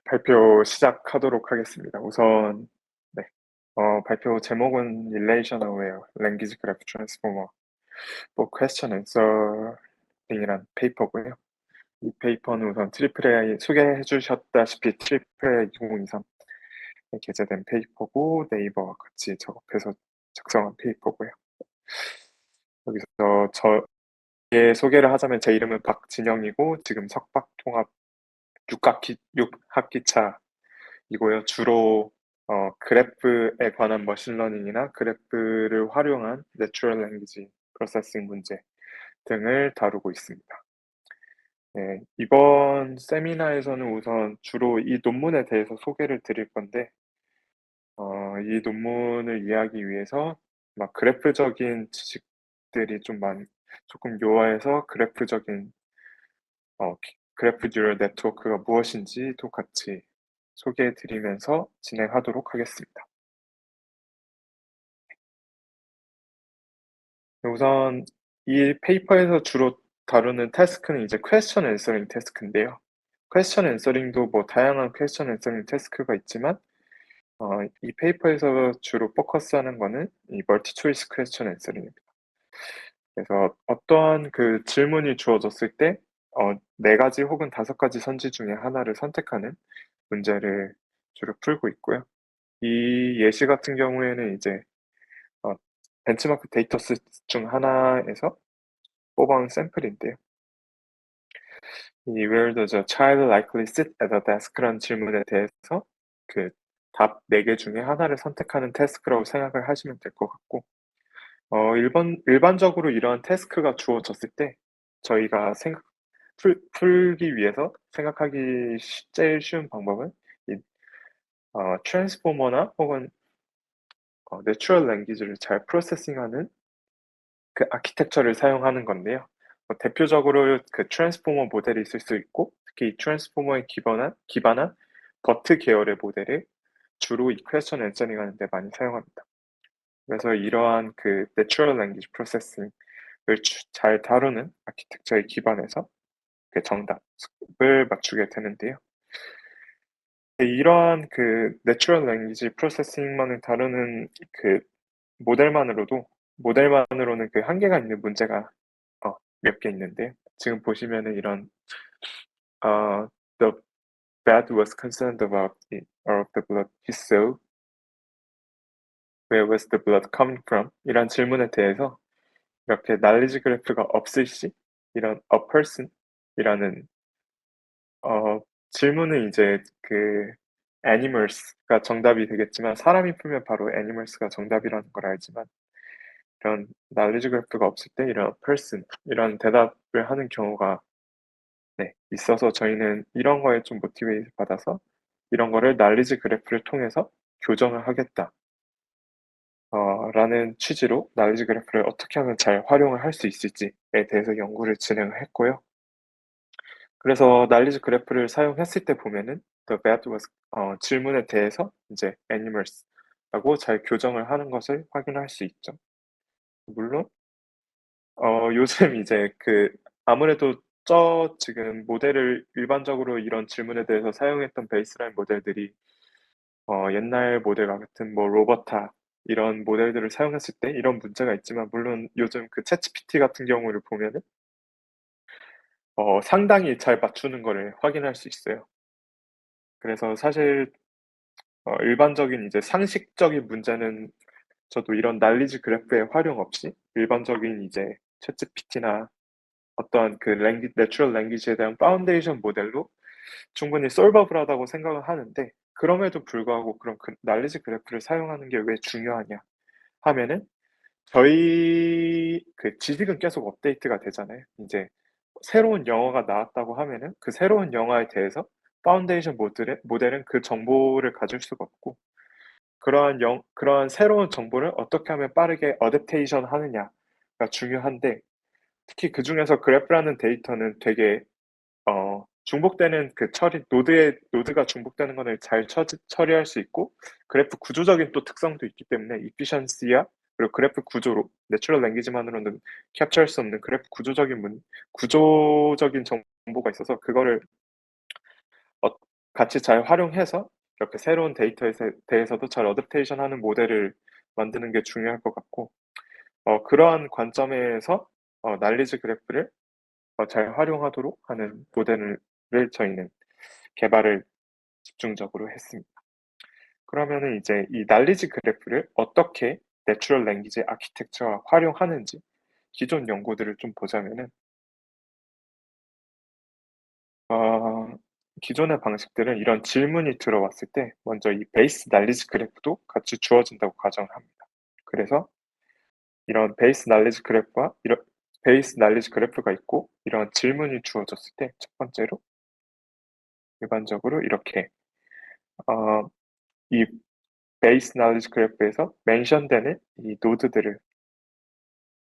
발표 시작하도록 하겠습니다. 우선 네, 발표 제목은 Relational Aware Language Graph Transformer for Question Answering 이란 페이퍼고요. 이 페이퍼는 우선 AAA 소개해 주셨다시피 AAA 2023에 게재된 페이퍼고 네이버와 같이 작업해서 작성한 페이퍼고요. 여기서 저의 소개를 하자면 제 이름은 박진영이고 지금 석박통합 6학기차이고요. 주로 그래프에 관한 머신러닝이나 그래프를 활용한 내추럴 랭귀지 프로세싱 문제 등을 다루고 있습니다. 네, 이번 세미나에서는 우선 주로 이 논문에 대해서 소개를 드릴 건데, 이 논문을 이해하기 위해서 막 그래프적인 지식들이 조금 요하해서 그래프적인 그래프 뉴럴 네트워크가 무엇인지도 같이 소개해 드리면서 진행하도록 하겠습니다. 우선 이 페이퍼에서 주로 다루는 태스크는 이제 퀘스천 앤서링 태스크인데요. 퀘스천 앤서링도 뭐 다양한 퀘스천 앤서링 태스크가 있지만 이 페이퍼에서 주로 포커스하는 거는 이 멀티 초이스 퀘스천 앤서링입니다. 그래서 어떠한 그 질문이 주어졌을 때 네 가지 혹은 다섯 가지 선지 중에 하나를 선택하는 문제를 주로 풀고 있고요. 이 예시 같은 경우에는 이제 어, 벤치마크 데이터셋 중 하나에서 뽑아온 샘플인데요. 이 Where does a child likely sit at a desk라는 질문에 대해서 그 답 4개 중에 하나를 선택하는 태스크라고 생각을 하시면 될 것 같고, 일반적으로 이러한 태스크가 주어졌을 때 저희가 풀기 위해서 생각하기 제일 쉬운 방법은 이 트랜스포머나 혹은 내추럴 랭귀지를 잘 프로세싱하는 그 아키텍처를 사용하는 건데요. 대표적으로 그 트랜스포머 모델이 있을 수 있고, 특히 이 트랜스포머에 기반한 버트 계열의 모델을 주로 이 퀘스천 앤서링 하는 데 많이 사용합니다. 그래서 이러한 그 내추럴 랭귀지 프로세싱을 잘 다루는 아키텍처에 기반해서 그 정답을 맞추게 되는데요. 이러한 그 내추럴 랭귀지 프로세싱만을 다루는 그 모델만으로는 그 한계가 있는 문제가 몇 개 있는데, 지금 보시면은 이런 the bat was concerned about the blood he saw. Where was the blood coming from? 이런 질문에 대해서 이렇게 날리지 그래프가 없을 시 이런 a person 이라는 질문은 이제 그 animals가 정답이 되겠지만, 사람이 풀면 바로 animals가 정답이라는 걸 알지만, 이런 날리지 그래프가 없을 때 이런 person 이런 대답을 하는 경우가 있어서 저희는 이런 거에 좀 모티베이트 받아서 이런 거를 날리지 그래프를 통해서 교정을 하겠다. 라는 취지로 날리지 그래프를 어떻게 하면 잘 활용을 할 수 있을지에 대해서 연구를 진행을 했고요. 그래서 날리지 그래프를 사용했을 때 보면은 the bad was 질문에 대해서 이제 animals라고 잘 교정을 하는 것을 확인할 수 있죠. 물론 요즘 이제 그 아무래도 지금 모델을 일반적으로 이런 질문에 대해서 사용했던 베이스라인 모델들이 옛날 모델 같은 뭐 로버타 이런 모델들을 사용했을 때 이런 문제가 있지만, 물론 요즘 그 챗GPT 같은 경우를 보면은 상당히 잘 맞추는 거를 확인할 수 있어요. 그래서 사실 일반적인 이제 상식적인 문제는 저도 이런 날리지 그래프의 활용 없이 일반적인 이제 챗GPT나 어떠한 그 내추럴 랭귀지에 대한 파운데이션 모델로 충분히 솔버블하다고 생각을 하는데, 그럼에도 불구하고 그런 날리지 그래프를 사용하는 게 왜 중요하냐 하면은, 저희 그 지식은 계속 업데이트가 되잖아요. 이제 새로운 영어가 나왔다고 하면은 그 새로운 영어에 대해서 파운데이션 모델은 그 정보를 가질 수가 없고, 그러한 새로운 정보를 어떻게 하면 빠르게 어댑테이션 하느냐가 중요한데, 특히 그중에서 그래프라는 데이터는 되게 중복되는 그 노드가 중복되는 거를 잘 처리할 수 있고, 그래프 구조적인 또 특성도 있기 때문에 이피션시야 그리고 그래프 구조로 내추럴 랭귀지만으로는 캡처할 수 없는 그래프 구조적인 정보가 있어서 그거를 어, 같이 잘 활용해서 이렇게 새로운 데이터에 대해서도 잘 어댑테이션 하는 모델을 만드는 게 중요할 것 같고, 그러한 관점에서 날리지 그래프를 잘 활용하도록 하는 모델을 저희는 개발을 집중적으로 했습니다. 그러면은 이제 이 날리지 그래프를 어떻게 내추럴 랭귀지 아키텍처와 활용하는지 기존 연구들을 좀 보자면은, 어, 기존의 방식들은 이런 질문이 들어왔을 때 먼저 이 베이스 날리지 그래프도 같이 주어진다고 가정을 합니다. 그래서 이런 베이스 날리지 그래프가 있고 이런 질문이 주어졌을 때 첫 번째로 일반적으로 이렇게 어, 이 베이스 날리지 그래프에서 멘션되는 이 노드들을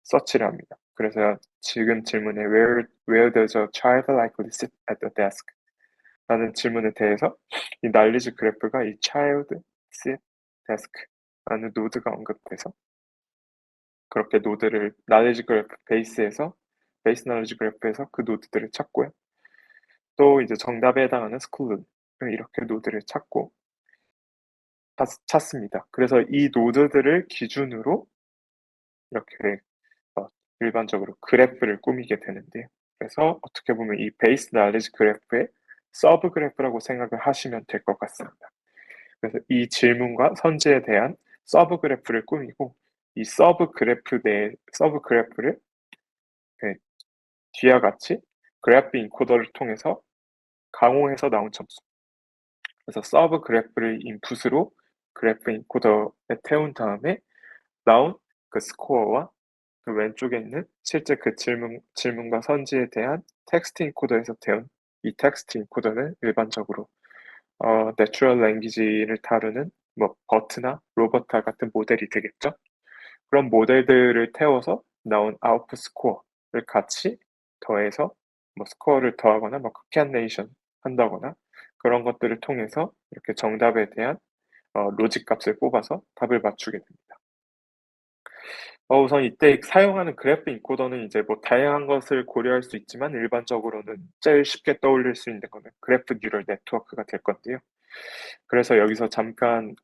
서치를 합니다. 그래서 지금 질문에 where does a child likely sit at the desk? 라는 질문에 대해서 이 날리지 그래프가 이 child sit desk 라는 노드가 언급돼서 그렇게 노드를 날리지 그래프 베이스 날리지 그래프에서 그 노드들을 찾고요. 또 이제 정답에 해당하는 스쿨을 이렇게 노드를 찾습니다. 그래서 이 노드들을 기준으로 이렇게 어, 일반적으로 그래프를 꾸미게 되는데요. 그래서 어떻게 보면 이 베이스 날리지 그래프의 서브 그래프라고 생각을 하시면 될 것 같습니다. 그래서 이 질문과 선지에 대한 서브 그래프를 꾸미고 이 서브 그래프를 네, 뒤와 같이 그래프 인코더를 통해서 강호해서 나온 점수. 그래서 서브 그래프를 인풋으로 그래프 인코더에 태운 다음에 나온 그 스코어와 그 왼쪽에 있는 실제 그 질문과 선지에 대한 텍스트 인코더에서 태운 이 텍스트 인코더는 일반적으로 내추럴 랭귀지를 다루는 뭐 버트나 로버타 같은 모델이 되겠죠. 그런 모델들을 태워서 나온 아웃풋 스코어를 같이 더해서 뭐 스코어를 더하거나 뭐 컨캐네이션 한다거나 그런 것들을 통해서 이렇게 정답에 대한 로직 값을 뽑아서 답을 맞추게 됩니다. 우선 이때 사용하는 그래프 인코더는 이제 뭐 다양한 것을 고려할 수 있지만 일반적으로는 제일 쉽게 떠올릴 수 있는 거는 그래프 뉴럴 네트워크가 될 건데요. 그래서 여기서 잠깐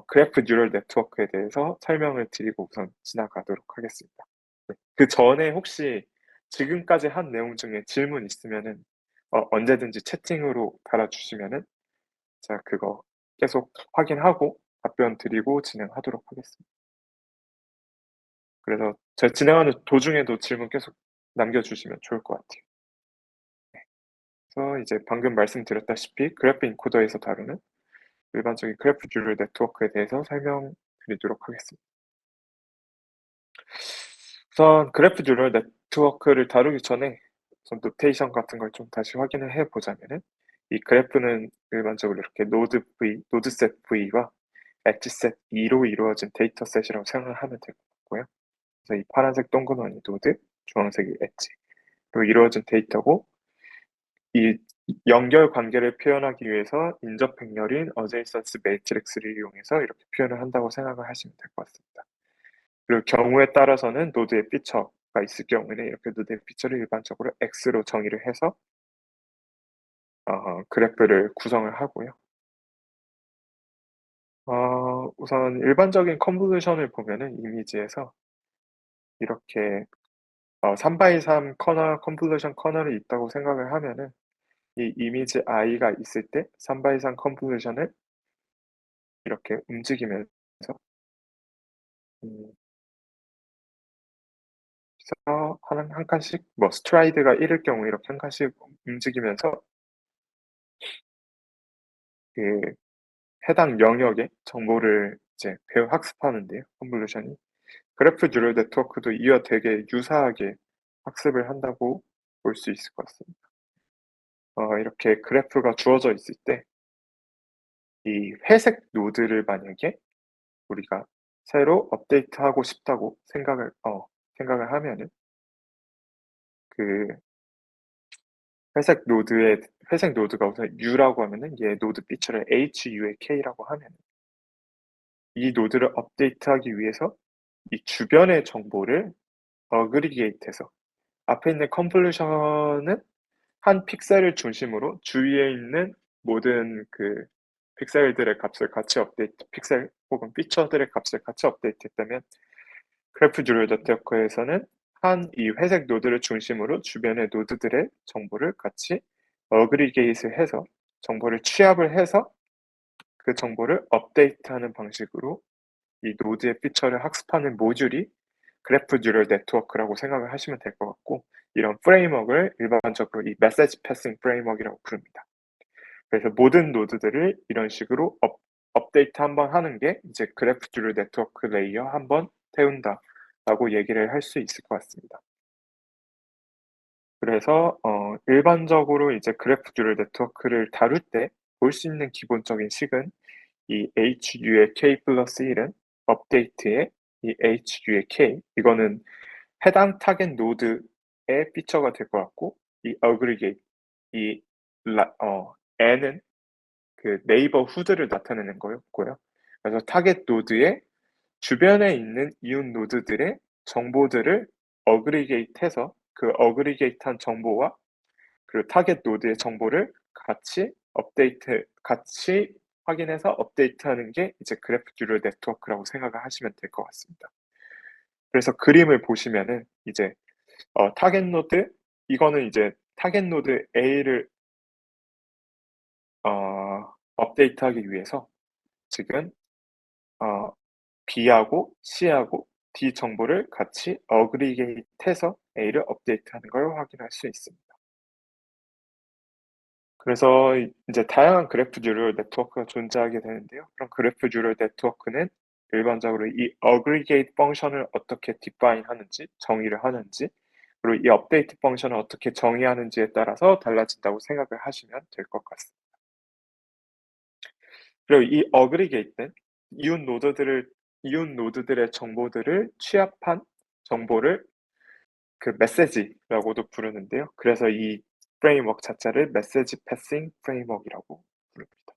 그래프 뉴럴 네트워크에 대해서 설명을 드리고 우선 지나가도록 하겠습니다. 네. 그 전에 혹시 지금까지 한 내용 중에 질문 있으면은 언제든지 채팅으로 달아주시면은 제가 그거 계속 확인하고 답변 드리고 진행하도록 하겠습니다. 그래서 제가 진행하는 도중에도 질문 계속 남겨주시면 좋을 것 같아요. 그래서 이제 방금 말씀드렸다시피 그래프 인코더에서 다루는 일반적인 그래프 뉴럴 네트워크에 대해서 설명드리도록 하겠습니다. 우선 그래프 뉴럴 네트워크를 다루기 전에 우선 노테이션 같은 걸 좀 다시 확인을 해보자면은 이 그래프는 일반적으로 이렇게 노드셋 V와 엣지셋 E로 이루어진 데이터셋이라고 생각을 하면 될 것 같고요. 그래서 이 파란색 동그라미 노드, 주황색이 엣지로 이루어진 데이터고 이 연결 관계를 표현하기 위해서 인접 행렬인 어제이선스 매트릭스를 이용해서 이렇게 표현을 한다고 생각을 하시면 될 것 같습니다. 그리고 경우에 따라서는 노드의 피처가 있을 경우에는 이렇게 노드의 피처를 일반적으로 X로 정의를 해서 그래프를 구성을 하고요. 우선 일반적인 컨볼루션을 보면은 이미지에서 이렇게 3x3 컨볼루션 커널이 있다고 생각을 하면은 이 이미지 i가 있을 때 3x3 컨볼루션을 이렇게 움직이면서 음, 한 칸씩 뭐 스트라이드가 1일 경우 이렇게 한 칸씩 움직이면서 그 해당 영역의 정보를 이제 학습하는데요. 컨볼루션이 그래프 뉴럴 네트워크도 이와 되게 유사하게 학습을 한다고 볼 수 있을 것 같습니다. 이렇게 그래프가 주어져 있을 때 이 회색 노드를 만약에 우리가 새로 업데이트하고 싶다고 생각을 하면은 그 회색 노드가 우선 U라고 하면은 얘 노드 피처를 HU의 K라고 하면 이 노드를 업데이트하기 위해서 이 주변의 정보를 어그리게이트해서 앞에 있는 컨볼루션은 한 픽셀을 중심으로 주위에 있는 모든 그 픽셀들의 값을 같이 업데이트, 픽셀 혹은 피처들의 값을 같이 업데이트했다면 그래프 듀얼 네트워크에서는 한 이 회색 노드를 중심으로 주변의 노드들의 정보를 같이 어그리게이트를 해서 정보를 취합을 해서 그 정보를 업데이트하는 방식으로 이 노드의 피처를 학습하는 모듈이 그래프 듀얼 네트워크라고 생각을 하시면 될 것 같고, 이런 프레임워크를 일반적으로 이 메시지 패싱 프레임워크라고 부릅니다. 그래서 모든 노드들을 이런 식으로 업데이트 한번 하는 게 이제 그래프 듀얼 네트워크 레이어 한번 태운다라고 얘기를 할 수 있을 것 같습니다. 그래서 일반적으로 이제 그래프 듀얼 네트워크를 다룰 때 볼 수 있는 기본적인 식은 이 HU의 K 플러스 1은 업데이트의 이 HU의 K, 이거는 해당 타겟 노드의 피처가 될 것 같고, 이 어그리게이트, 이 N은 그 네이버 후드를 나타내는 거였고요. 그래서 타겟 노드의 주변에 있는 이웃 노드들의 정보들을 어그리게이트해서 그 어그리게이트한 정보와 그 타겟 노드의 정보를 같이 확인해서 업데이트하는 게 이제 그래프 듀얼 네트워크라고 생각을 하시면 될 것 같습니다. 그래서 그림을 보시면은 이제 타겟 노드, 이거는 이제 타겟 노드 A를 업데이트하기 위해서 지금 어, B하고 C하고 D 정보를 같이 어그리게이트해서 A를 업데이트하는 걸 확인할 수 있습니다. 그래서 이제 다양한 그래프 듀얼 네트워크가 존재하게 되는데요. 그럼 그래프 듀얼 네트워크는 일반적으로 이 어그리게이트 펑션을 어떻게 디파인 하는지, 정의를 하는지, 그리고 이 업데이트 펑션을 어떻게 정의하는지에 따라서 달라진다고 생각을 하시면 될 것 같습니다. 그리고 이 어그리게이트는 이웃 노드들의 정보들을 취합한 정보를 그 메시지라고도 부르는데요. 그래서 이 프레임워크 자체를 메시지 패싱 프레임워크라고 부릅니다.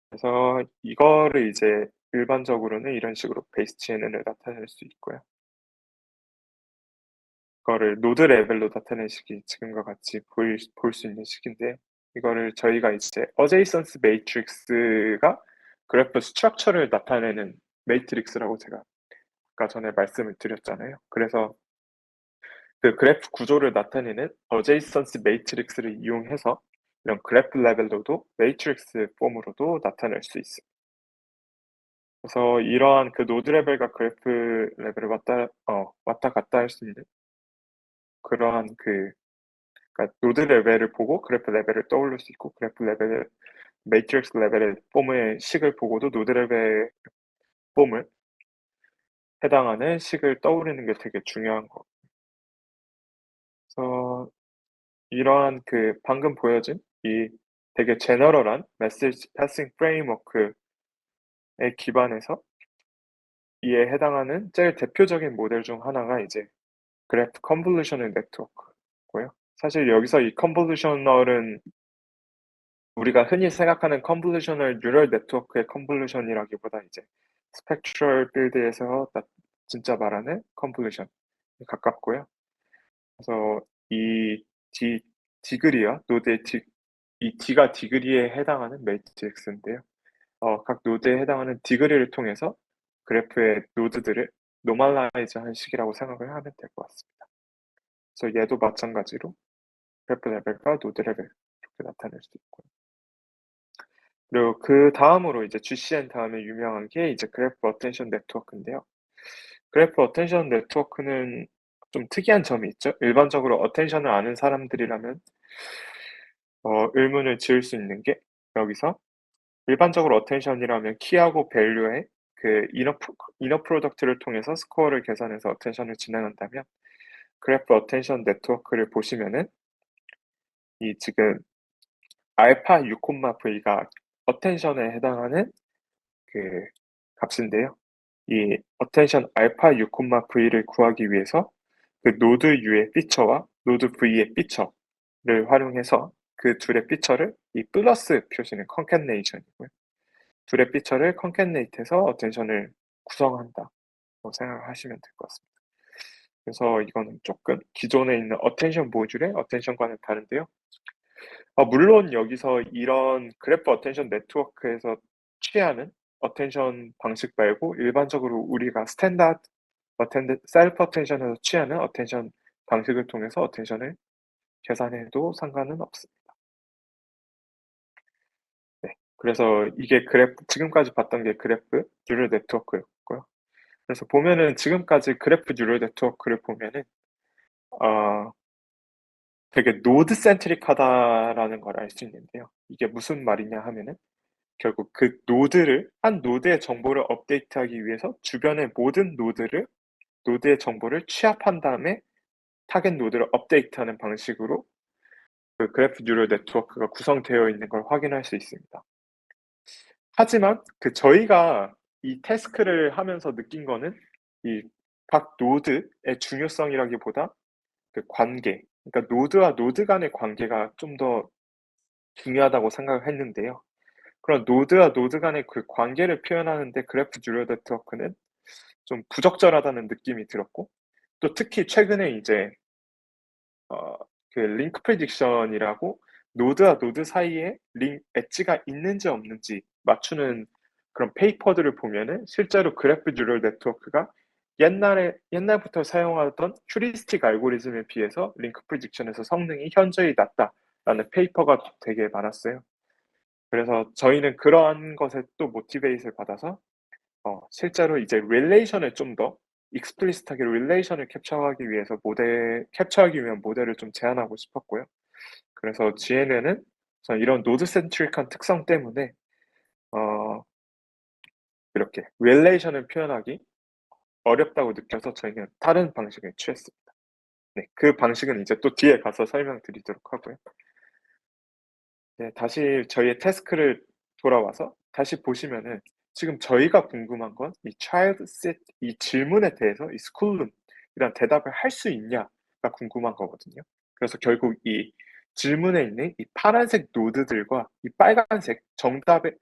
그래서 이거를 이제 일반적으로는 이런 식으로 베이스 GNN을 나타낼 수 있고요. 이거를 노드 레벨로 나타낸 식이 지금과 같이 볼 수 있는 식인데, 이거를 저희가 이제 어제이선스 매트릭스가 그래프 스트럭처를 나타내는 매트릭스라고 제가 아까 전에 말씀을 드렸잖아요. 그래서 그 그래프 구조를 나타내는 어제이선스 매트릭스를 이용해서 이런 그래프 레벨로도 매트릭스 폼으로도 나타낼 수 있습니다. 그래서 이러한 그 노드 레벨과 그래프 레벨을 왔다 갔다 할 수 있는 그러한 그러니까 노드 레벨을 보고 그래프 레벨을 떠올릴 수 있고, 그래프 레벨을 매트릭스 레벨의 폼의 식을 보고도 노드 레벨 폼을 해당하는 식을 떠올리는 게 되게 중요한 거. 그래서 이러한 그 방금 보여진 이 되게 제너럴한 메시지 패싱 프레임워크에 기반해서 이에 해당하는 제일 대표적인 모델 중 하나가 이제 그래프 컨볼루셔널 네트워크고요. 사실 여기서 이 컨볼루셔널은 우리가 흔히 생각하는 컨볼루셔널 뉴럴 네트워크의 컨볼루션이라기보다 이제 스펙트럴 필드에서 진짜 말하는 컨볼루션에 가깝고요. 그래서 이 디그리와 노드의 이 D가 디그리에 해당하는 매트릭스인데요. 각 노드에 해당하는 디그리를 통해서 그래프의 노드들을 노멀라이즈한 식이라고 생각을 하면 될 것 같습니다. 그래서 얘도 마찬가지로 그래프 레벨과 노드 레벨 이렇게 나타낼 수 있고요. 그리고 그 다음으로 이제 GCN 다음에 유명한 게 이제 그래프 어텐션 네트워크인데요. 그래프 어텐션 네트워크는 좀 특이한 점이 있죠. 일반적으로 어텐션을 아는 사람들이라면 의문을 지을 수 있는 게, 여기서 일반적으로 어텐션이라면 키하고 밸류의 그 이너 프로덕트를 통해서 스코어를 계산해서 어텐션을 진행한다면, 그래프 어텐션 네트워크를 보시면은 이 지금 알파 6,V가 어텐션에 해당하는 그 값인데요. 이 어텐션 알파 6,V를 구하기 위해서 그 노드 U의 피처와 노드 V의 피처를 활용해서 그 둘의 피처를 이 플러스 표시는 컨캣네이션이고요. 둘의 피처를 컨캣네이트해서 어텐션을 구성한다고 생각하시면 될 것 같습니다. 그래서 이거는 조금 기존에 있는 어텐션 모듈의 어텐션과는 다른데요. 물론 여기서 이런 그래프 어텐션 네트워크에서 취하는 어텐션 방식 말고 일반적으로 우리가 스탠다드 셀프 어텐션에서 취하는 어텐션 방식을 통해서 어텐션을 계산해도 상관은 없습니다. 네. 그래서 이게 지금까지 봤던 게 그래프 뉴럴 네트워크였고요. 그래서 보면은 지금까지 그래프 뉴럴 네트워크를 보면은, 어, 되게 노드 센트릭하다라는 걸 알 수 있는데요. 이게 무슨 말이냐 하면은 결국 한 노드의 정보를 업데이트하기 위해서 주변의 모든 노드의 정보를 취합한 다음에 타겟 노드를 업데이트하는 방식으로 그 그래프 뉴럴 네트워크가 구성되어 있는 걸 확인할 수 있습니다. 하지만 저희가 이 태스크를 하면서 느낀 거는 이 각 노드의 중요성이라기보다 그 관계, 그러니까 노드와 노드 간의 관계가 좀 더 중요하다고 생각을 했는데요. 그런 노드와 노드 간의 그 관계를 표현하는 데 그래프 뉴럴 네트워크는 좀 부적절하다는 느낌이 들었고, 또 특히 최근에 이제 어 그 링크 프리딕션이라고 노드와 노드 사이에 엣지가 있는지 없는지 맞추는 그런 페이퍼들을 보면은 실제로 그래프 뉴럴 네트워크가 옛날부터 사용하던 휴리스틱 알고리즘에 비해서 링크 프리딕션에서 성능이 현저히 낮다라는 페이퍼가 되게 많았어요. 그래서 저희는 그러한 것에 또 모티베이트를 받아서 실제로 이제 릴레이션을 좀 더 익스플리시트하게 릴레이션을 캡처하기 위한 모델을 좀 제안하고 싶었고요. 그래서 GNN은 저는 이런 노드 센트릭한 특성 때문에 어 이렇게 릴레이션을 표현하기 어렵다고 느껴서 저희는 다른 방식을 취했습니다. 네. 그 방식은 이제 또 뒤에 가서 설명드리도록 하고요. 네. 다시 저희의 태스크를 돌아와서 다시 보시면은 지금 저희가 궁금한 건 이 child set 이 질문에 대해서 이 schoolroom 이란 대답을 할 수 있냐가 궁금한 거거든요. 그래서 결국 이 질문에 있는 이 파란색 노드들과 이 빨간색 정답의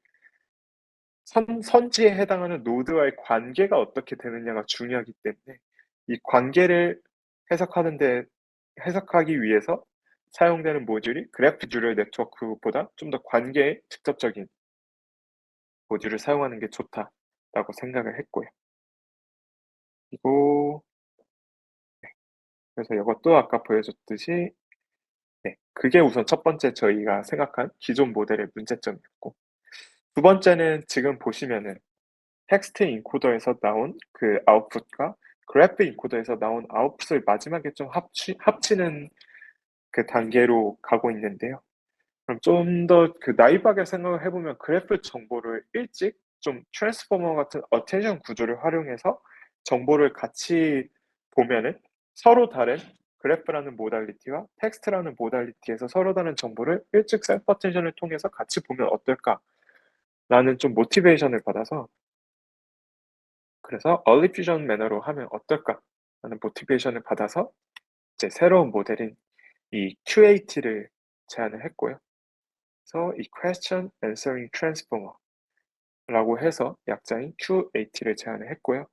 선지에 해당하는 노드와의 관계가 어떻게 되느냐가 중요하기 때문에 이 관계를 해석하기 위해서 사용되는 모듈이 그래프 뉴럴 네트워크보다 좀 더 관계에 직접적인 모듈을 사용하는 게 좋다라고 생각을 했고요. 그리고 그래서 이것도 아까 보여줬듯이 그게 우선 첫 번째 저희가 생각한 기존 모델의 문제점이었고, 두 번째는 지금 보시면은 텍스트 인코더에서 나온 그 아웃풋과 그래프 인코더에서 나온 아웃풋을 마지막에 좀 합치는 그 단계로 가고 있는데요. 그럼 좀 더 나이브하게 생각을 해보면 그래프 정보를 일찍 좀 트랜스포머 같은 어텐션 구조를 활용해서 정보를 같이 보면은 서로 다른 그래프라는 모달리티와 텍스트라는 모달리티에서 서로 다른 정보를 일찍 셀프 어텐션을 통해서 같이 보면 어떨까라는 좀 모티베이션을 받아서, 그래서 early fusion 매너로 하면 어떨까라는 모티베이션을 받아서 이제 새로운 모델인 이 QAT를 제안을 했고요. 그래서 이 Question Answering Transformer라고 해서 약자인 QAT를 제안을 했고요.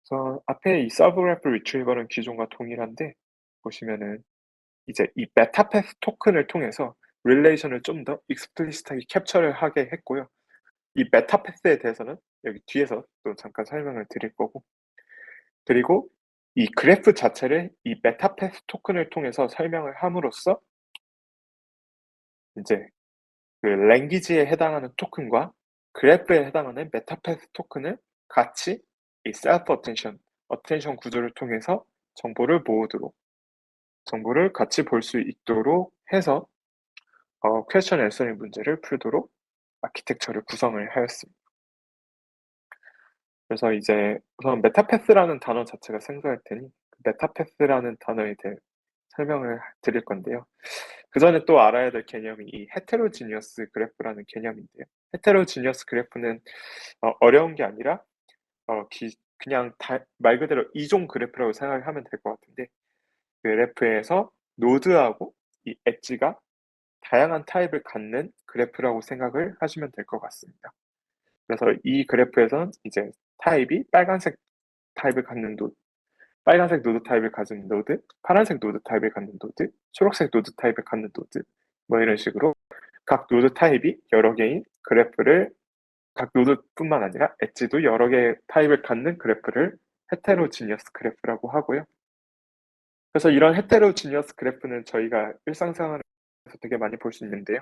그래서 앞에 이 Solve Graph Retriever는 기존과 동일한데, 보시면은 이제 이 메타패스 토큰을 통해서 릴레이션을 좀 더 익스플리시트하게 캡처를 하게 했고요. 이 메타패스에 대해서는 여기 뒤에서 또 잠깐 설명을 드릴 거고, 그리고 이 그래프 자체를 이 메타패스 토큰을 통해서 설명을 함으로써 이제 그 랭귀지에 해당하는 토큰과 그래프에 해당하는 메타패스 토큰을 같이 이 셀프 어텐션 구조를 통해서 정보를 같이 볼 수 있도록 해서 퀘스천 앤서링 문제를 풀도록 아키텍처를 구성을 하였습니다. 그래서 이제 우선 메타패스라는 단어 자체가 생소할 테니 그 메타패스라는 단어에 대해 설명을 드릴 건데요. 그전에 또 알아야 될 개념이 이 헤테로지니어스 그래프라는 개념인데요. 헤테로지니어스 그래프는 어려운 게 아니라 그냥 말 그대로 이종 그래프라고 생각을 하면 될 것 같은데, 그래프에서 노드하고 이 엣지가 다양한 타입을 갖는 그래프라고 생각을 하시면 될 것 같습니다. 그래서 이 그래프에서는 이제 타입이 빨간색 타입을 갖는 노드, 빨간색 노드 타입을 가진 노드, 파란색 노드 타입을 갖는 노드, 초록색 노드 타입을 갖는 노드, 뭐 이런 식으로 각 노드 타입이 여러 개인 그래프를, 각 노드뿐만 아니라 엣지도 여러 개의 타입을 갖는 그래프를 헤테로지니어스 그래프라고 하고요. 그래서 이런 헤테로지니어스 그래프는 저희가 일상생활에서 되게 많이 볼 수 있는데요.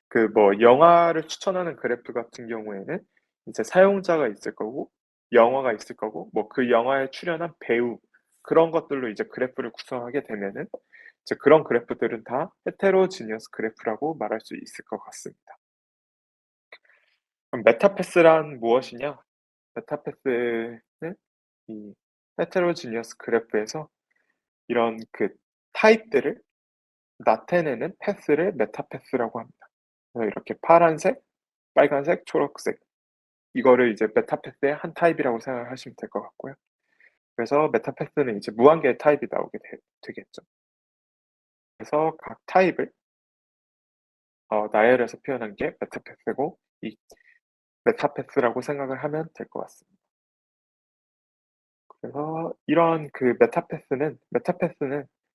그 뭐 영화를 추천하는 그래프 같은 경우에는 이제 사용자가 있을 거고, 영화가 있을 거고, 뭐 그 영화에 출연한 배우, 그런 것들로 이제 그래프를 구성하게 되면은 이제 그런 그래프들은 다 헤테로지니어스 그래프라고 말할 수 있을 것 같습니다. 그럼 메타패스란 무엇이냐? 메타패스는 이 헤테로지니어스 그래프에서 이런 그 타입들을 나타내는 패스를 메타패스라고 합니다. 그래서 이렇게 파란색, 빨간색, 초록색, 이거를 이제 메타패스의 한 타입이라고 생각하시면 될 것 같고요. 그래서 메타패스는 이제 무한개의 타입이 나오게 되겠죠. 그래서 각 타입을 나열해서 표현한 게 메타패스고, 이 메타패스라고 생각을 하면 될 것 같습니다. 그래서 이런 그 메타패스는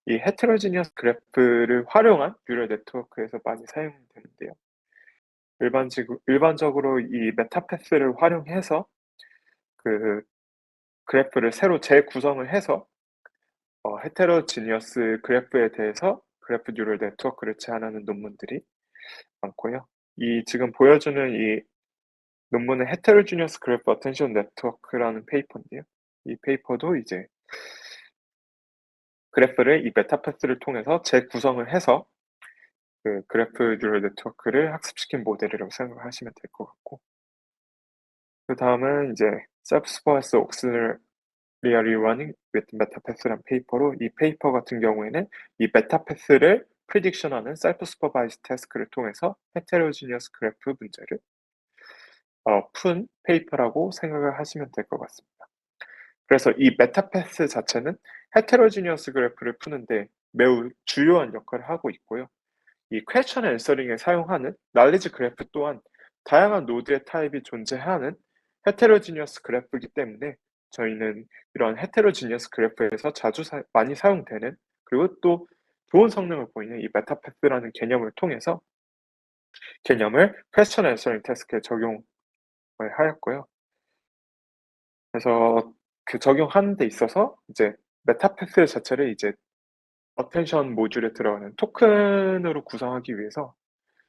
이 헤테로지니어스 그래프를 활용한 뉴럴 네트워크에서 많이 사용되는데요. 일반적으로 이 메타패스를 활용해서 그 그래프를 새로 재구성을 해서 헤테로지니어스 그래프에 대해서 그래프 뉴럴 네트워크를 제안하는 논문들이 많고요. 이 지금 보여주는 이 논문은 헤테로지니어스 그래프 어텐션 네트워크라는 페이퍼인데요. 이 페이퍼도 이제 그래프를 이 메타패스를 통해서 재구성을 해서 그 그래프 뉴럴 네트워크를 학습시킨 모델이라고 생각하시면 될 것 같고, 그 다음은 이제 self-supervised auxiliary running with metapath라는 페이퍼로, 이 페이퍼 같은 경우에는 이 메타패스를 프리딕션하는 self-supervised task를 통해서 heterogeneous 그래프 문제를 푼 페이퍼라고 생각을 하시면 될 것 같습니다. 그래서 이 메타패스 자체는 헤테로지니어스 그래프를 푸는데 매우 주요한 역할을 하고 있고요. 이 퀘스천 앤서링에 사용하는 날리지 그래프 또한 다양한 노드의 타입이 존재하는 헤테로지니어스 그래프이기 때문에 저희는 이런 헤테로지니어스 그래프에서 많이 사용되는, 그리고 또 좋은 성능을 보이는 이 메타패스라는 개념을 통해서 개념을 퀘스천 앤서링 태스크에 적용을 하였고요. 그래서 그 적용하는 데 있어서 이제 메타패스 자체를 이제 어텐션 모듈에 들어가는 토큰으로 구성하기 위해서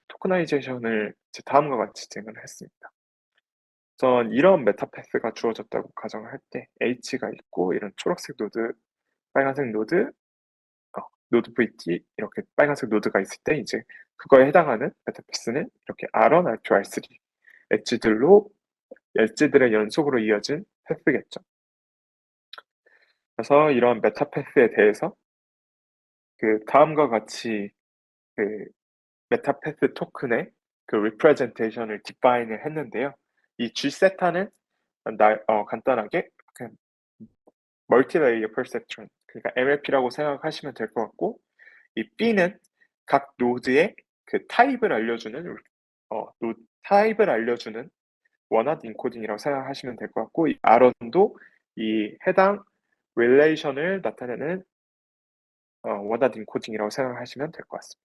토크나이제이션을 이제 다음과 같이 진행을 했습니다. 우선 이런 메타패스가 주어졌다고 가정을 할 때 H가 있고, 이런 초록색 노드, 빨간색 노드, 노드 VT, 이렇게 빨간색 노드가 있을 때 이제 그거에 해당하는 메타패스는 이렇게 R1, R2, R3 엣지들의 연속으로 이어진 패스겠죠. 그래서 이런 메타패스에 대해서 그 다음과 같이 그 메타패스 토큰의 그 representation을 디파인을 했는데요. 이 G세타는 간단하게 그 멀티레이어 퍼셉트론, 그러니까 MLP라고 생각하시면 될 것 같고, 이 B는 각 노드의 그 타입을 알려주는 원하드 인코딩이라고 생각하시면 될 것 같고, 이 R도 이 해당 릴레이션을 나타내는 원하드 인코딩이라고 생각하시면 될 것 같습니다.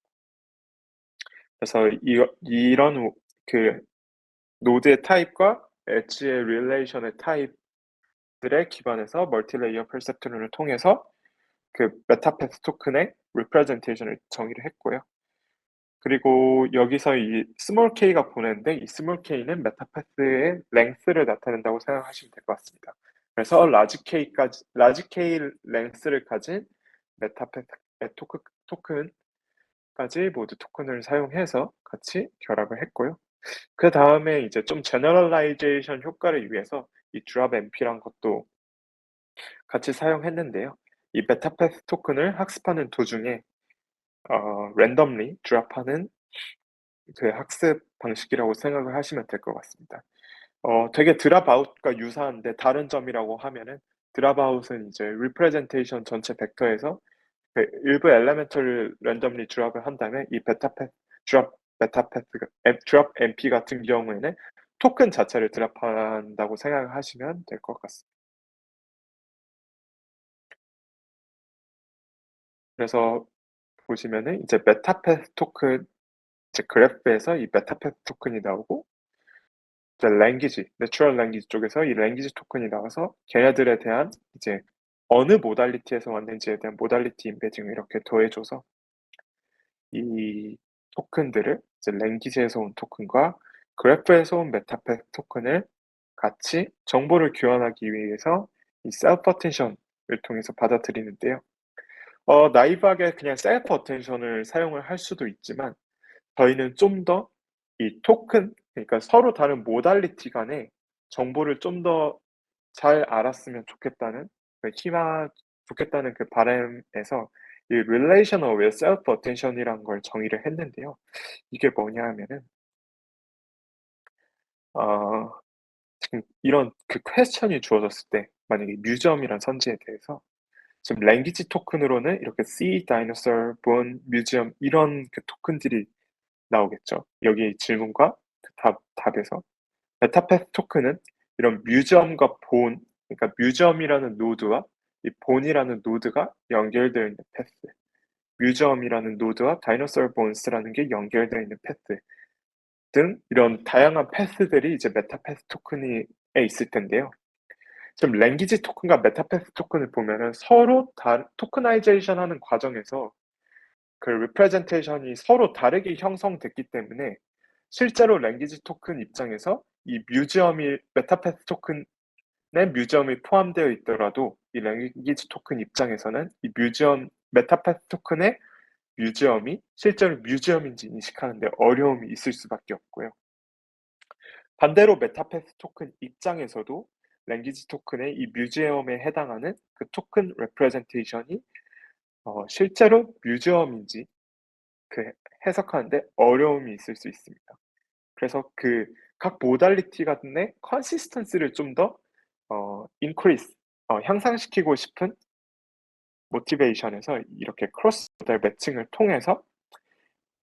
그래서 이런 그 노드의 타입과 엣지의 릴레이션의 타입들에 기반해서 멀티레이어 퍼셉트론을 통해서 그 메타패스 토큰의 리프레젠테이션을 정의를 했고요. 그리고 여기서 이 스몰 k가 보냈는데, 이 스몰 k는 메타패스의 랭스를 나타낸다고 생각하시면 될 것 같습니다. 그래서 라지 k 랭스를 가진 메타패스 토큰까지 모두 토큰을 사용해서 같이 결합을 했고요. 그 다음에 이제 좀 제너럴라이제이션 효과를 위해서 이 드랍 MP란 것도 같이 사용했는데요. 이 메타패스 토큰을 학습하는 도중에 랜덤리 드랍하는 그 학습 방식이라고 생각을 하시면 될 것 같습니다. 되게 드랍아웃과 유사한데 다른 점이라고 하면은, 드랍아웃은 이제 리프레젠테이션 전체 벡터에서 그 일부 엘레멘트를 랜덤리 드랍을 한 다음에 이 드랍 MP 같은 경우에는 토큰 자체를 드랍한다고 생각을 하시면 될 것 같습니다. 그래서 보시면은 이제 메타패스 토큰, 이제 그래프에서 이 메타패스 토큰이 나오고, 이제 랭귀지, 내추럴 랭귀지 쪽에서 이 랭귀지 토큰이 나와서 걔네들에 대한 이제 어느 모달리티에서 왔는지에 대한 모달리티 임베딩을 이렇게 더해줘서 이 토큰들을 이제 랭귀지에서 온 토큰과 그래프에서 온 메타패스 토큰을 같이 정보를 교환하기 위해서 이 셀프 어텐션을 통해서 받아들이는데요. 나이브하게 그냥 셀프 어텐션을 사용을 할 수도 있지만 저희는 좀 더 이 토큰, 그러니까 서로 다른 모달리티 간의 정보를 좀 더 잘 알았으면 좋겠다는 좋겠다는 그 바람에서 이 relational with self attention이라는 걸 정의를 했는데요. 이게 뭐냐 하면은 어 지금 이런 그 퀘스천이 주어졌을 때 만약에 뮤지엄이란 선지에 대해서 지금 랭귀지 토큰으로는 이렇게 see, dinosaur, bone, museum 이런 그 토큰들이 나오겠죠. 여기 질문과 그 답에서. 메타패스 토큰은 이런 뮤지엄과 본, 그러니까 뮤지엄이라는 노드와 이 본이라는 노드가 연결되어 있는 패스, 뮤지엄이라는 노드와 다이노소어 본스라는 게 연결되어 있는 패스 등 이런 다양한 패스들이 이제 메타패스 토큰에 있을 텐데요. 지금 랭귀지 토큰과 메타패스 토큰을 보면은 서로 토크나이제이션 하는 과정에서 그 리프레젠테이션이 서로 다르게 형성됐기 때문에 실제로 랭귀지 토큰 입장에서 이 뮤지엄이 메타패스 토큰에 뮤지엄이 포함되어 있더라도 이 랭귀지 토큰 입장에서는 이 뮤지엄 메타패스 토큰의 뮤지엄이 실제로 뮤지엄인지 인식하는 데 어려움이 있을 수밖에 없고요. 반대로 메타패스 토큰 입장에서도 랭귀지 토큰의 이 뮤지엄에 해당하는 그 토큰 레프레젠테이션이 실제로 뮤지엄인지 그 해석하는데 어려움이 있을 수 있습니다. 그래서 그 각 모달리티 간의 컨시스턴시를 좀 더 increase 향상시키고 싶은 모티베이션에서 이렇게 크로스 모달 매칭을 통해서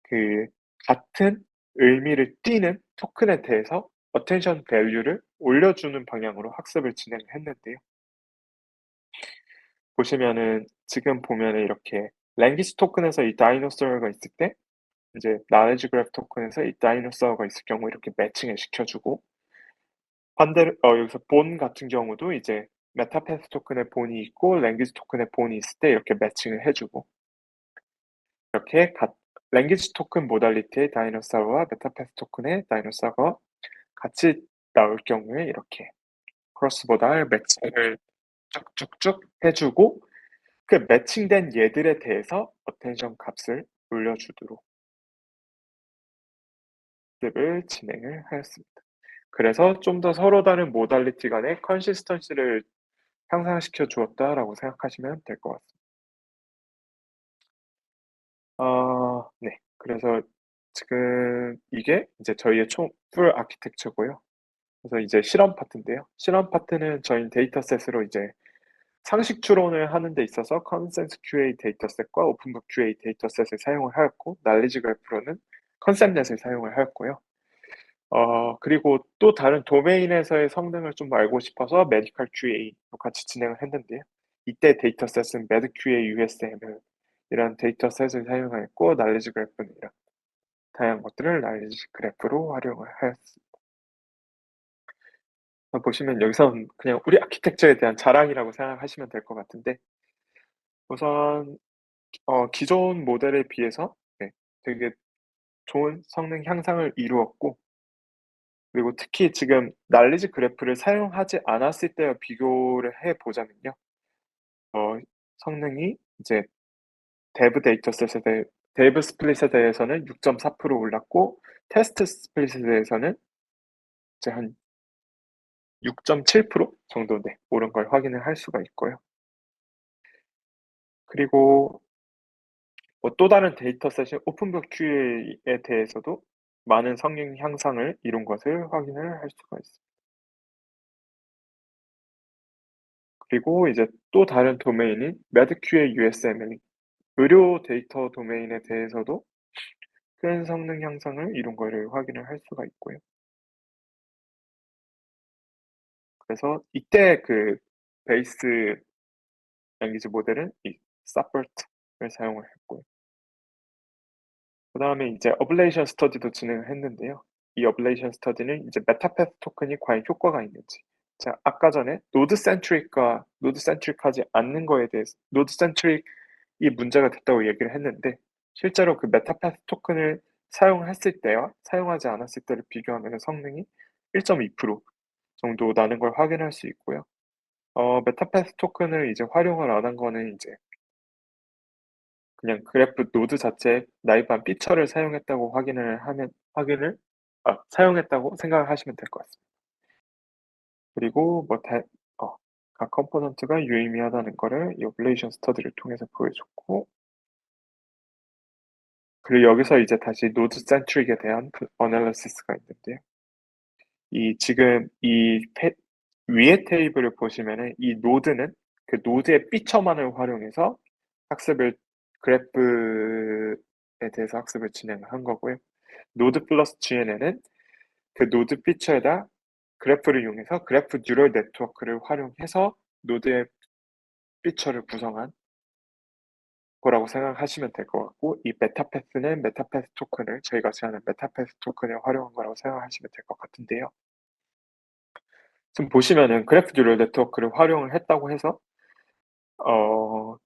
그 같은 의미를 띠는 토큰에 대해서 어텐션 밸류를 올려주는 방향으로 학습을 진행했는데요. 보시면은 지금 보면은 이렇게 랭귀지 토큰에서 이 다이노소어가 있을 때 이제 나레지 그래프 토큰에서 이 다이노소어가 있을 경우 이렇게 매칭을 시켜주고 반대로 여기서 본 같은 경우도 이제 메타패스 토큰에 본이 있고 랭귀지 토큰에 본이 있을 때 이렇게 매칭을 해주고 이렇게 랭귀지 토큰 모달리티의 다이노소어와 메타패스 토큰의 다이노소어가 같이 나올 경우에 이렇게 크로스 모달 매칭을 쭉쭉쭉 해주고 그 매칭된 얘들에 대해서 어텐션 값을 올려주도록 을 진행을 하였습니다. 그래서 좀 더 서로 다른 모달리티 간의 컨시스턴시를 향상시켜 주었다라고 생각하시면 될 것 같습니다. 네. 그래서 지금 이게 이제 저희의 풀 아키텍처고요. 그래서 이제 실험 파트인데요. 실험 파트는 저희 데이터셋으로 이제 상식 추론을 하는 데 있어서 컨센스 QA 데이터셋과 오픈북 QA 데이터셋을 사용을 하였고, 날리지 그래프로는 컨셉넷을 사용을 하였고요. 그리고 또 다른 도메인에서의 성능을 좀 알고 싶어서 메디컬 QA로 같이 진행을 했는데요. 이때 데이터셋은 메드QA USML 이런 데이터셋을 사용하였고, 날리지 그래프는 이런 다양한 것들을 날리지 그래프로 활용을 하였습니다. 보시면 여기선 그냥 우리 아키텍처에 대한 자랑이라고 생각하시면 될 것 같은데, 우선 기존 모델에 비해서 네, 되게 좋은 성능 향상을 이루었고, 그리고 특히 지금 날리지 그래프를 사용하지 않았을 때와 비교를 해 보자면요. 성능이 이제 데브 데이터셋에 대해 데브 스플릿에 대해서는 6.4% 올랐고 테스트 스플릿에 대해서는 이제 한 6.7% 정도 네, 오른 걸 확인을 할 수가 있고요. 그리고 또 다른 데이터셋인 오픈북 QA에 대해서도 많은 성능 향상을 이룬 것을 확인을 할 수가 있습니다. 그리고 이제 또 다른 도메인인 medQA USML 의료 데이터 도메인에 대해서도 큰 성능 향상을 이룬 거를 확인을 할 수가 있고요. 그래서 이때 그 베이스 랭귀지 모델은 이 사퍼트 사용을 했고요. 그다음에 이제 어블레이션 스터디도 진행을 했는데요. 이 어블레이션 스터디는 이제 메타패스 토큰이 과연 효과가 있는지. 자, 아까 전에 노드 센트릭과 노드 센트릭하지 않는 거에 대해서 노드 센트릭이 문제가 됐다고 얘기를 했는데 실제로 그 메타패스 토큰을 사용했을 때와 사용하지 않았을 때를 비교하면 성능이 1.2% 정도 나는 걸 확인할 수 있고요. 메타패스 토큰을 이제 활용을 안 한 거는 이제 그냥 그래프 노드 자체에 나이브한 피처를 사용했다고 사용했다고 생각을 하시면 될 것 같습니다. 그리고 각 컴포넌트가 유의미하다는 거를 이 오블레이션 스터디를 통해서 보여줬고, 그리고 여기서 이제 다시 노드 센트릭에 대한 그 어널리시스가 있는데요. 지금 위의 테이블을 보시면은 이 노드는 그 노드의 피처만을 활용해서 그래프에 대해서 학습을 진행을 한 거고요. 노드 플러스 GNN은 그 노드 피처에다 그래프를 이용해서 그래프 뉴럴 네트워크를 활용해서 노드의 피처를 구성한 거라고 생각하시면 될 것 같고, 이 메타패스는 메타패스 토큰을 저희가 제안한 메타패스 토큰을 활용한 거라고 생각하시면 될 것 같은데요. 지금 보시면은 그래프 뉴럴 네트워크를 활용을 했다고 해서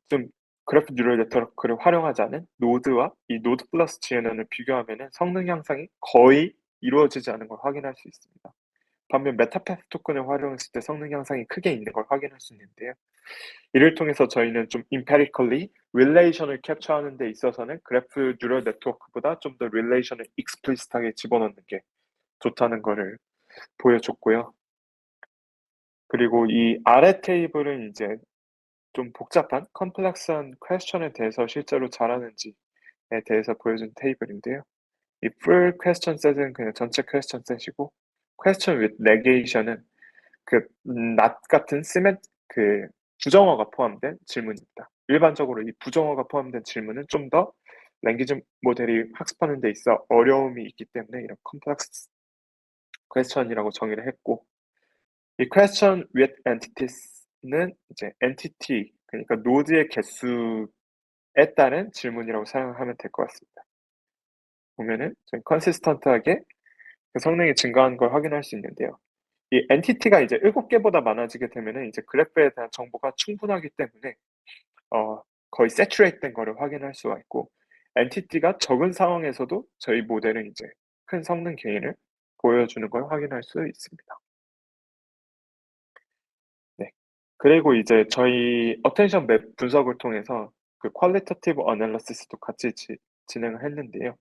좀 그래프 뉴럴 네트워크를 활용하지 않은 노드와 이 노드 플러스 GNN을 비교하면은 성능 향상이 거의 이루어지지 않은 걸 확인할 수 있습니다. 반면 메타패스 토큰을 활용했을 때 성능 향상이 크게 있는 걸 확인할 수 있는데요. 이를 통해서 저희는 좀 empirically 릴레이션을 캡처하는 데 있어서는 그래프 뉴럴 네트워크보다 좀 더 릴레이션을 explicit하게 집어넣는 게 좋다는 거를 보여줬고요. 그리고 이 아래 테이블은 이제 좀 복잡한 컴플렉스한 퀘스천에 대해서 실제로 잘하는지에 대해서 보여준 테이블인데요. 이 full question set은 그냥 전체 퀘스천 셋이고, question with negation은 not 같은 그 부정어가 포함된 질문입니다. 일반적으로 이 부정어가 포함된 질문은 좀 더 랭귀지 모델이 학습하는 데 있어 어려움이 있기 때문에 이런 컴플렉스 퀘스천이라고 정의를 했고, 이 question with entities는 이제 entity, 그러니까 노드의 개수에 따른 질문이라고 사용하면 될 것 같습니다. 보면은 좀 컨시스턴트하게 그 성능이 증가한 걸 확인할 수 있는데요. 이 엔티티가 이제 7개보다 많아지게 되면은 이제 그래프에 대한 정보가 충분하기 때문에 거의 세츄레이트 된 거를 확인할 수가 있고, 엔티티가 적은 상황에서도 저희 모델은 이제 큰 성능 개인을 보여주는 걸 확인할 수 있습니다. 네. 그리고 이제 저희 어텐션 맵 분석을 통해서 그 퀄리터티브 어널리시스도 같이 진행을 했는데요.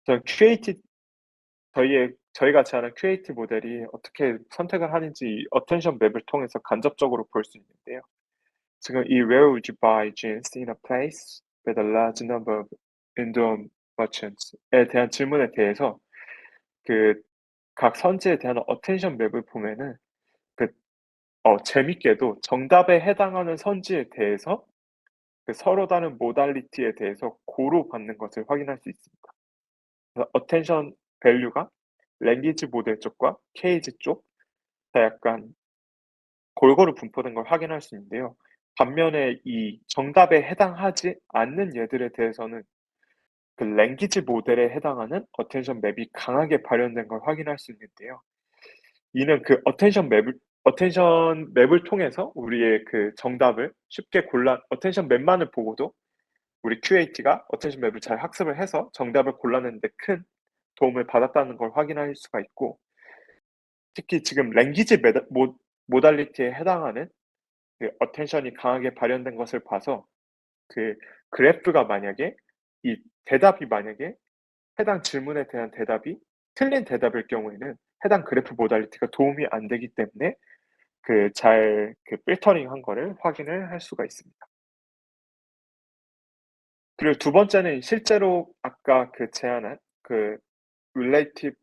전 저희가 제안한 QAT 모델이 어떻게 선택을 하는지 어텐션 맵을 통해서 간접적으로 볼 수 있는데요. 지금 이 Where would you buy jeans in a place with a large number of indoor merchants에 대한 질문에 대해서 그 각 선지에 대한 어텐션 맵을 보면은 그 재밌게도 정답에 해당하는 선지에 대해서 그 서로 다른 모달리티에 대해서 고로 받는 것을 확인할 수 있습니다. 그래서 어텐션 밸류가 랭귀지 모델 쪽과 케이지 쪽 다 약간 골고루 분포된 걸 확인할 수 있는데요. 반면에 이 정답에 해당하지 않는 얘들에 대해서는 그 랭귀지 모델에 해당하는 어텐션 맵이 강하게 발현된 걸 확인할 수 있는데요. 이는 그 어텐션 맵을 통해서 우리의 그 정답을 쉽게 어텐션 맵만을 보고도 우리 QAT가 어텐션 맵을 잘 학습을 해서 정답을 골라내는 데 큰 도움을 받았다는 걸 확인할 수가 있고, 특히 지금 랭귀지 모달리티에 해당하는 그 어텐션이 강하게 발현된 것을 봐서 그 그래프가 만약에 이 대답이 만약에 해당 질문에 대한 대답이 틀린 대답일 경우에는 해당 그래프 모달리티가 도움이 안 되기 때문에 필터링한 거를 확인을 할 수가 있습니다. 그리고 두 번째는 실제로 아까 제안한 relational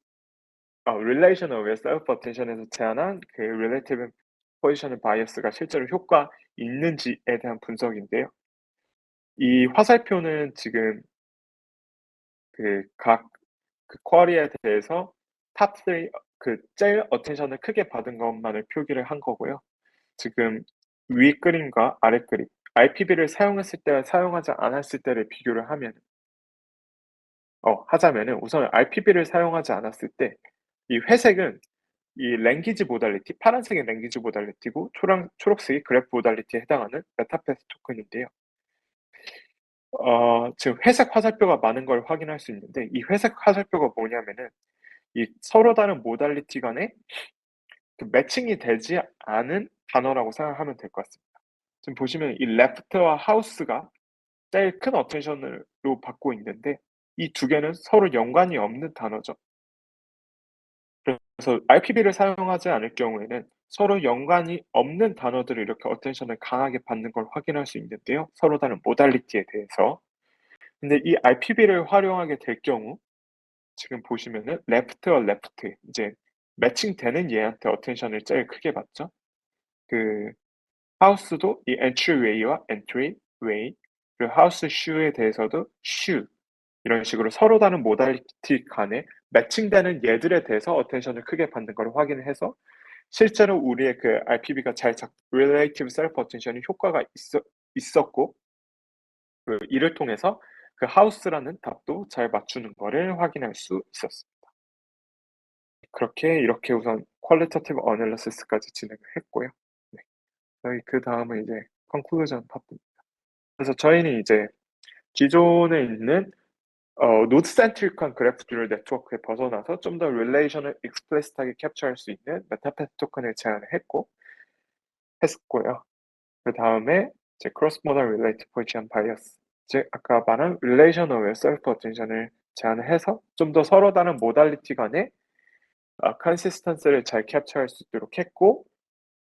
with self attention에서 제안한 relative position bias가 실제로 효과 있는지에 대한 분석인데요. 이 화살표는 지금 각 쿼리에 대해서 탑 3, 제일 어텐션을 크게 받은 것만을 표기를 한 거고요. 지금 위 그림과 아래 그림, IPV를 사용했을 때와 사용하지 않았을 때를 비교를 하자면은 우선 IPV를 사용하지 않았을 때 이 회색은 이 랭귀지 모달리티, 파란색이 랭귀지 모달리티고 초록색이 그래프 모달리티에 해당하는 메타패스 토큰인데요. 지금 회색 화살표가 많은 걸 확인할 수 있는데 이 회색 화살표가 뭐냐면은 이 서로 다른 모달리티 간에 그 매칭이 되지 않은 단어라고 생각하면 될 것 같습니다. 지금 보시면 이 left와 house가 제일 큰 어텐션으로 받고 있는데 이 두 개는 서로 연관이 없는 단어죠. 그래서 RPB를 사용하지 않을 경우에는 서로 연관이 없는 단어들을 이렇게 어텐션을 강하게 받는 걸 확인할 수 있는데요. 서로 다른 모달리티에 대해서. 근데 이 RPB를 활용하게 될 경우 지금 보시면은 left와 left 이제 매칭되는 얘한테 어텐션을 제일 크게 받죠. 그 house도 이 entryway와 entryway 그리고 house shoe에 대해서도 shoe 이런 식으로 서로 다른 모달리티 간에 매칭되는 얘들에 대해서 어텐션을 크게 받는 걸 확인해서 실제로 우리의 그 RPB가 Relative Self Attention이 효과가 있었고, 이를 통해서 그 house라는 답도 잘 맞추는 거를 확인할 수 있었습니다. 그렇게 이렇게 우선 Qualitative Analysis까지 진행을 했고요. 네. 저희 그 다음은 이제 Conclusion 파트입니다. 그래서 저희는 이제 기존에 있는 노드 센트릭한 그래프들 네트워크에 벗어나서 좀 더 릴레이션을 익스플리시트하게 캡처할 수 있는 메타패스 토큰을 했고요. 그 다음에 이제 크로스 모달 릴레이티브 포지션 바이어스, 즉 아까 말한 릴레이션 어웨어 셀프 어텐션을 제안해서 좀 더 서로 다른 모달리티 간의 컨시스턴스를 잘 캡처할 수 있도록 했고,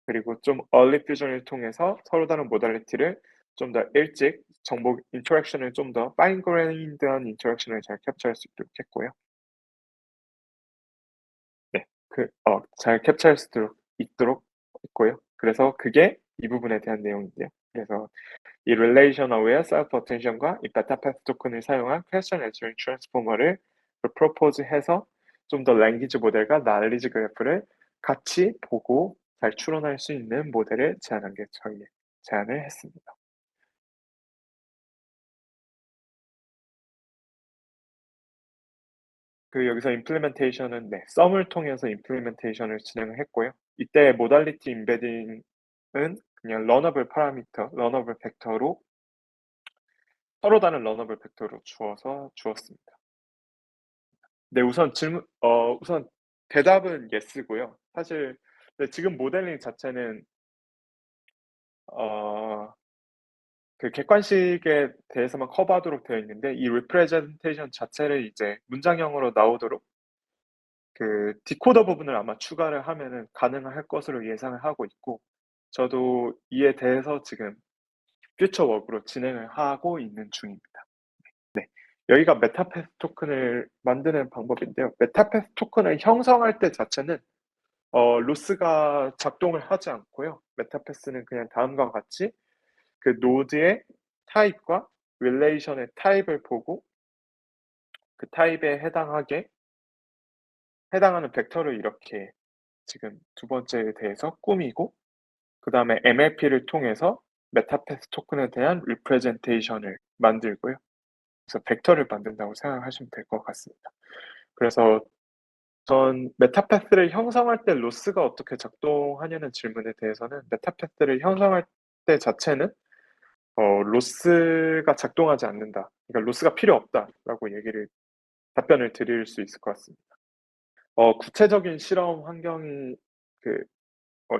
그리고 좀 얼리 퓨전을 통해서 서로 다른 모달리티를 좀 더 일찍 정보 인터랙션을 좀 더 파인 그레인드한 인터랙션을 잘 캡처할 수 있도록 했고요. 네. 잘 캡처할 수 있도록 했고요. 그래서 그게 이 부분에 대한 내용인데요. 그래서 이 relation aware self attention과 이 beta path 토큰을 사용한 question answering transformer를 propose 해서 좀 더 랭귀지 모델과 knowledge 그래프를 같이 보고 잘 추론할 수 있는 모델을 제안한 게 저희 제안을 했습니다. 여기서 implementation은 네, 썸을 통해서 implementation을 진행을 했고요. 이때 modality embedding은 그냥 러너블 파라미터, 러너블 벡터로 서로 다른 러너블 벡터로 주었습니다. 네, 우선 대답은 yes고요. 사실 네, 지금 모델링 자체는 어, 그 객관식에 대해서만 커버하도록 되어 있는데 이 representation 자체를 이제 문장형으로 나오도록 디코더 부분을 아마 추가를 하면은 가능할 것으로 예상을 하고 있고, 저도 이에 대해서 지금 퓨처 워크로 진행을 하고 있는 중입니다. 네. 여기가 메타패스 토큰을 만드는 방법인데요. 메타패스 토큰을 형성할 때 자체는 로스가 작동을 하지 않고요. 메타패스는 그냥 다음과 같이 그 노드의 타입과 릴레이션의 타입을 보고 그 타입에 해당하는 벡터를 이렇게 지금 두 번째에 대해서 꾸미고, 그 다음에 MLP를 통해서 메타패스 토큰에 대한 리프레젠테이션을 만들고요. 그래서 벡터를 만든다고 생각하시면 될 것 같습니다. 그래서 전 메타패스를 형성할 때 로스가 어떻게 작동하냐는 질문에 대해서는 메타패스를 형성할 때 자체는 로스가 작동하지 않는다. 그러니까 로스가 필요 없다라고 답변을 드릴 수 있을 것 같습니다. 구체적인 실험 환경이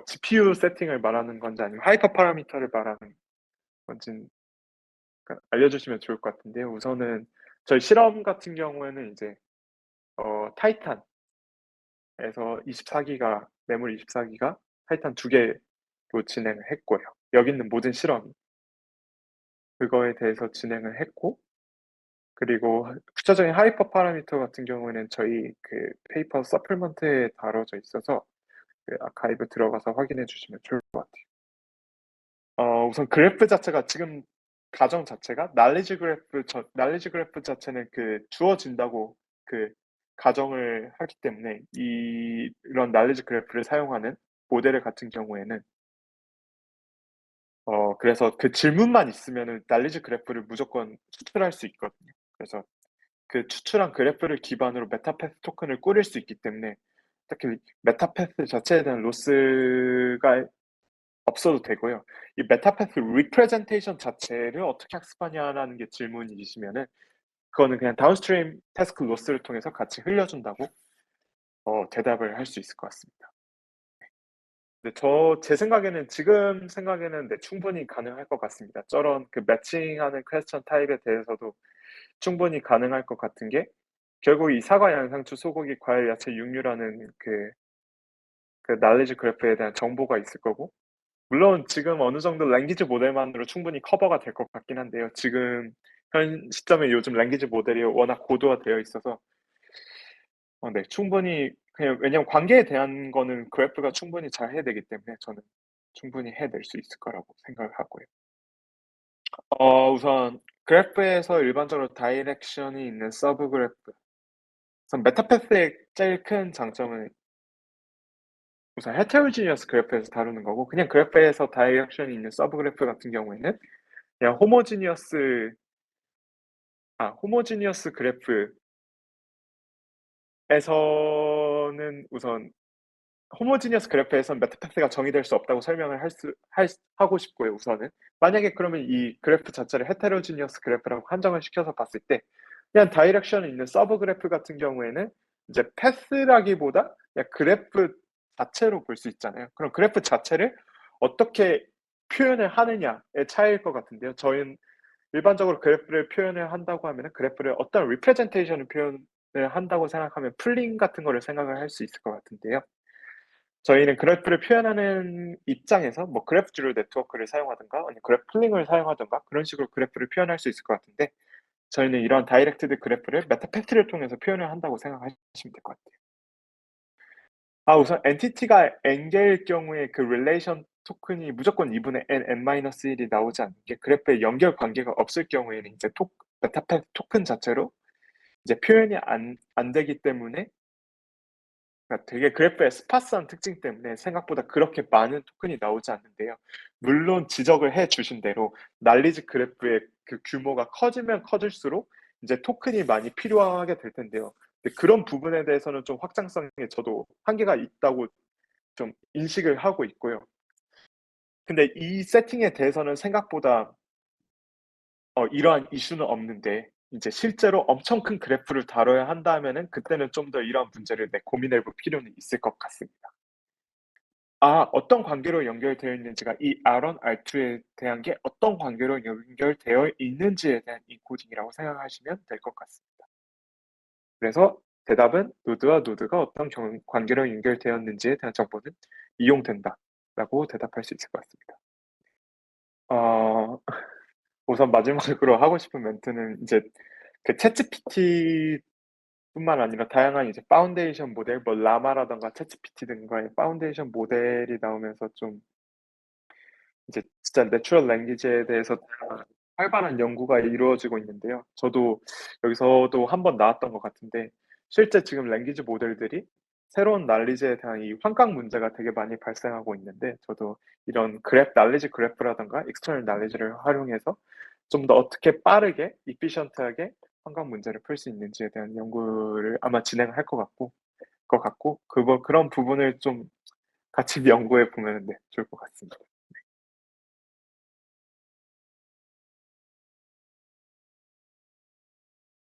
GPU 세팅을 말하는 건지 아니면 하이퍼 파라미터를 말하는 건지 알려주시면 좋을 것 같은데요. 우선은 저희 실험 같은 경우에는 이제 타이탄에서 24기가 매물 24기가 타이탄 2개로 진행을 했고요. 여기 있는 모든 실험이 그거에 대해서 진행을 했고, 그리고 구체적인 하이퍼 파라미터 같은 경우에는 저희 페이퍼 서플먼트에 다뤄져 있어서 아카이브 들어가서 확인해 주시면 좋을 것 같아요. 우선 그래프 자체가 지금 가정 자체가 날리지 그래프 자체는 주어진다고 가정을 하기 때문에 이런 날리지 그래프를 사용하는 모델 같은 경우에는 그래서 그 질문만 있으면은 날리지 그래프를 무조건 추출할 수 있거든요. 그래서 그 추출한 그래프를 기반으로 메타패스 토큰을 꾸릴 수 있기 때문에 딱히 메타패스 자체에 대한 로스가 없어도 되고요. 이 메타패스 리프레젠테이션 자체를 어떻게 학습하냐라는 게 질문이시면은 그거는 그냥 다운스트림 태스크 로스를 통해서 같이 흘려준다고 대답을 할 수 있을 것 같습니다. 네, 제 생각에는 지금 생각에는 네, 충분히 가능할 것 같습니다. 저런 그 매칭하는 퀘스천 타입에 대해서도 충분히 가능할 것 같은 게 결국 이 사과, 양상추, 소고기, 과일, 야채, 육류라는 그 날리지 그래프에 대한 정보가 있을 거고 물론 지금 어느 정도 랭귀지 모델만으로 충분히 커버가 될 것 같긴 한데요. 지금 현 시점에 요즘 랭귀지 모델이 워낙 고도화되어 있어서 네, 충분히 그냥 왜냐면 관계에 대한 거는 그래프가 충분히 잘 해내기 때문에 저는 충분히 해낼 수 있을 거라고 생각을 하고요. 우선 그래프에서 일반적으로 다이렉션이 있는 서브 그래프. 우선 메타패스의 제일 큰 장점은 우선 헤테로지니어스 그래프에서 다루는 거고 그냥 그래프에서 다이렉션이 있는 서브 그래프 같은 경우에는 그냥 호모지니어스 그래프에서는 우선 호모지니어스 그래프에선 메타패스가 정의될 수 없다고 설명을 하고 싶고요, 우선은. 만약에 그러면 이 그래프 자체를 헤테로지니어스 그래프라고 한정을 시켜서 봤을 때 그냥 다이렉션이 있는 서브 그래프 같은 경우에는 이제 패스라기보다 그냥 그래프 자체로 볼 수 있잖아요. 그럼 그래프 자체를 어떻게 표현을 하느냐의 차이일 것 같은데요. 저희는 일반적으로 그래프를 표현을 한다고 하면은 그래프를 어떤 리프레젠테이션을 표현을 한다고 생각하면 풀링 같은 거를 생각을 할 수 있을 것 같은데요. 저희는 그래프를 표현하는 입장에서 뭐 그래프 듀얼 네트워크를 사용하든가 아니면 그래프 풀링을 사용하든가 그런 식으로 그래프를 표현할 수 있을 것 같은데 저희는 이런 다이렉티드 그래프를 메타패스를 통해서 표현을 한다고 생각하시면 될 것 같아요. 우선 엔티티가 n개일 경우에 그 릴레이션 토큰이 무조건 2분의 n-1이 나오지 않는 게 그래프에 연결 관계가 없을 경우에는 이제 메타패스 토큰 자체로 이제 표현이 안 되기 때문에 그러니까 되게 그래프의 스파스한 특징 때문에 생각보다 그렇게 많은 토큰이 나오지 않는데요. 물론 지적을 해 주신 대로 날리지 그래프의 그 규모가 커지면 커질수록 이제 토큰이 많이 필요하게 될 텐데요. 근데 그런 부분에 대해서는 좀 확장성에 저도 한계가 있다고 좀 인식을 하고 있고요. 근데 이 세팅에 대해서는 생각보다 이러한 이슈는 없는데 이제 실제로 엄청 큰 그래프를 다뤄야 한다면은 그때는 좀 더 이러한 문제를 고민해 볼 필요는 있을 것 같습니다. 어떤 관계로 연결되어 있는지가 이 R1, R2에 대한 게 어떤 관계로 연결되어 있는지에 대한 인코딩이라고 생각하시면 될 것 같습니다. 그래서 대답은 노드와 노드가 어떤 관계로 연결되었는지에 대한 정보는 이용된다라고 대답할 수 있을 것 같습니다. 어, 우선 마지막으로 하고 싶은 멘트는 이제 그 챗GPT 뿐만 아니라 다양한 이제 파운데이션 모델, 뭐 라마라든가 챗GPT 등과의 파운데이션 모델이 나오면서 좀 이제 진짜 내추럴 랭귀지에 대해서 활발한 연구가 이루어지고 있는데요. 저도 여기서도 한번 나왔던 것 같은데 실제 지금 랭귀지 모델들이 새로운 난리지에 대한 이 환각 문제가 되게 많이 발생하고 있는데 저도 이런 난리지 그래프라든가 익스터널 난리지를 활용해서 좀 더 어떻게 빠르게 이피션트하게 환각 문제를 풀 수 있는지에 대한 연구를 아마 진행할 것 같고 그런 부분을 좀 같이 연구해 보면 네, 좋을 것 같습니다.